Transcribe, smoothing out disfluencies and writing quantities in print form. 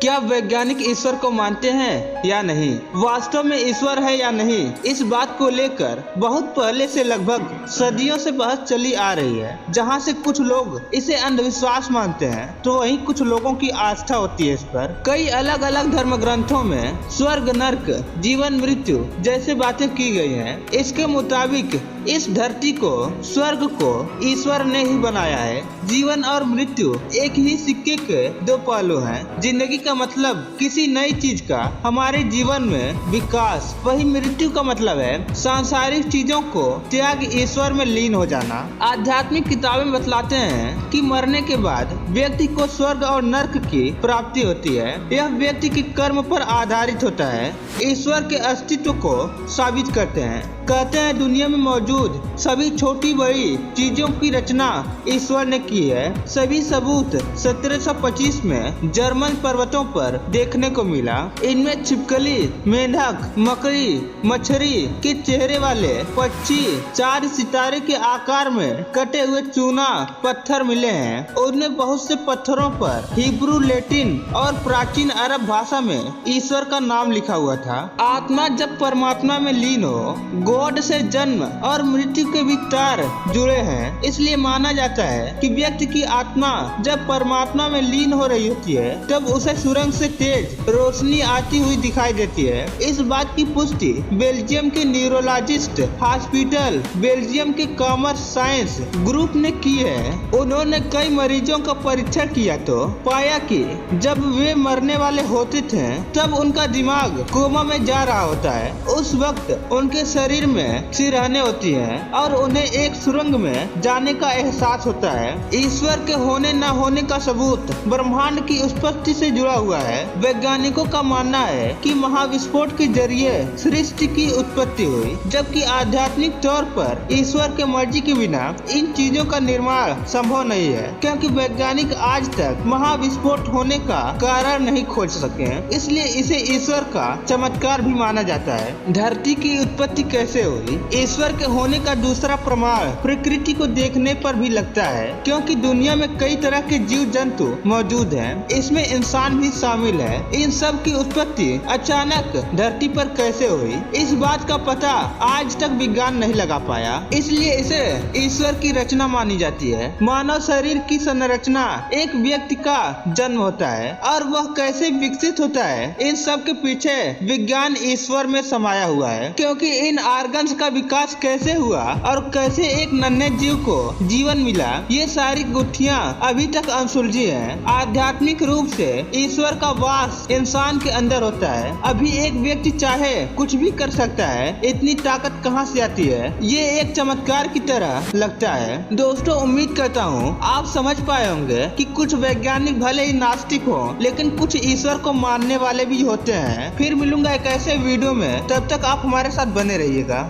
क्या वैज्ञानिक ईश्वर को मानते हैं या नहीं? वास्तव में ईश्वर है या नहीं, इस बात को लेकर बहुत पहले से लगभग सदियों से बहस चली आ रही है। जहां से कुछ लोग इसे अंधविश्वास मानते हैं तो वहीं कुछ लोगों की आस्था होती है इस पर। कई अलग अलग धर्म ग्रंथों में स्वर्ग, नर्क, जीवन, मृत्यु जैसे बातें की गई हैं। इसके मुताबिक इस धरती को, स्वर्ग को ईश्वर ने ही बनाया है। जीवन और मृत्यु एक ही सिक्के के दो पहलू हैं। जिंदगी का मतलब किसी नई चीज का हमारे जीवन में विकास, वही मृत्यु का मतलब है सांसारिक चीजों को त्याग, ईश्वर में लीन हो जाना। आध्यात्मिक किताबें बतलाते हैं कि मरने के बाद व्यक्ति को स्वर्ग और नर्क की प्राप्ति होती है। यह व्यक्ति के कर्म पर आधारित होता है। ईश्वर के अस्तित्व को साबित करते हैं। कहते हैं दुनिया में मौजूद सभी छोटी बड़ी चीजों की रचना ईश्वर ने की है। सभी सबूत 1725 में जर्मन पर्वतों पर देखने को मिला। इनमें छिपकली, मेंढक, मकड़ी, मछली के चेहरे वाले पक्षी, 4 सितारे के आकार में कटे हुए चूना पत्थर मिले हैं। उनमें बहुत से पत्थरों पर हिब्रू, लैटिन और प्राचीन अरब भाषा में ईश्वर का नाम लिखा हुआ था। आत्मा जब परमात्मा में लीन हो, गॉड से जन्म और मृत्यु के भी तार जुड़े हैं। इसलिए माना जाता है कि व्यक्ति की आत्मा जब परमात्मा में लीन हो रही होती है तब उसे सुरंग से तेज रोशनी आती हुई दिखाई देती है। इस बात की पुष्टि बेल्जियम के न्यूरोलॉजिस्ट हॉस्पिटल बेल्जियम के कॉमर्स साइंस ग्रुप ने की है। उन्होंने कई मरीजों का परीक्षण किया तो पाया कि जब वे मरने वाले होते थे तब उनका दिमाग कोमा में जा रहा होता है। उस वक्त उनके शरीर में सिरहने होती हैं और उन्हें एक सुरंग में जाने का एहसास होता है। ईश्वर के होने न होने का सबूत ब्रह्मांड की उत्पत्ति से जुड़ा हुआ है। वैज्ञानिकों का मानना है कि महाविस्फोट के जरिए सृष्टि की उत्पत्ति हुई, जबकि आध्यात्मिक तौर पर ईश्वर के मर्जी के बिना इन चीजों का निर्माण संभव नहीं है, क्योंकि वैज्ञानिक आज तक महाविस्फोट होने का कारण नहीं खोज सके। इसलिए इसे ईश्वर का चमत्कार भी माना जाता है। धरती की उत्पत्ति कैसे हुई? ईश्वर के होने का दूसरा प्रमाण प्रकृति को देखने पर भी लगता है, क्योंकि दुनिया में कई तरह के जीव जंतु मौजूद हैं। इसमें इंसान भी शामिल है। इन सब की उत्पत्ति अचानक धरती पर कैसे हुई, इस बात का पता आज तक विज्ञान नहीं लगा पाया। इसलिए इसे ईश्वर की रचना मानी जाती है। मानव शरीर की संरचना एक व्यक्ति का जन्म होता है और वह कैसे विकसित होता है, इन सब के पीछे विज्ञान ईश्वर में समाया हुआ है। क्योंकि इन ऑर्गन्स का विकास कैसे हुआ और कैसे एक नन्हे जीव को जीवन मिला, ये सारी गुत्थियां अभी तक अनसुलझी हैं। आध्यात्मिक रूप से ईश्वर का वास इंसान के अंदर होता है। अभी एक व्यक्ति चाहे कुछ भी कर सकता है। इतनी ताकत कहां से आती है, ये एक चमत्कार की तरह लगता है। दोस्तों, उम्मीद करता हूँ आप समझ पाए होंगे कि कुछ वैज्ञानिक भले ही नास्तिक हो, लेकिन कुछ ईश्वर को मानने वाले भी होते हैं। फिर मिलूंगा एक ऐसे वीडियो में, तब तक आप हमारे साथ बने रहिएगा।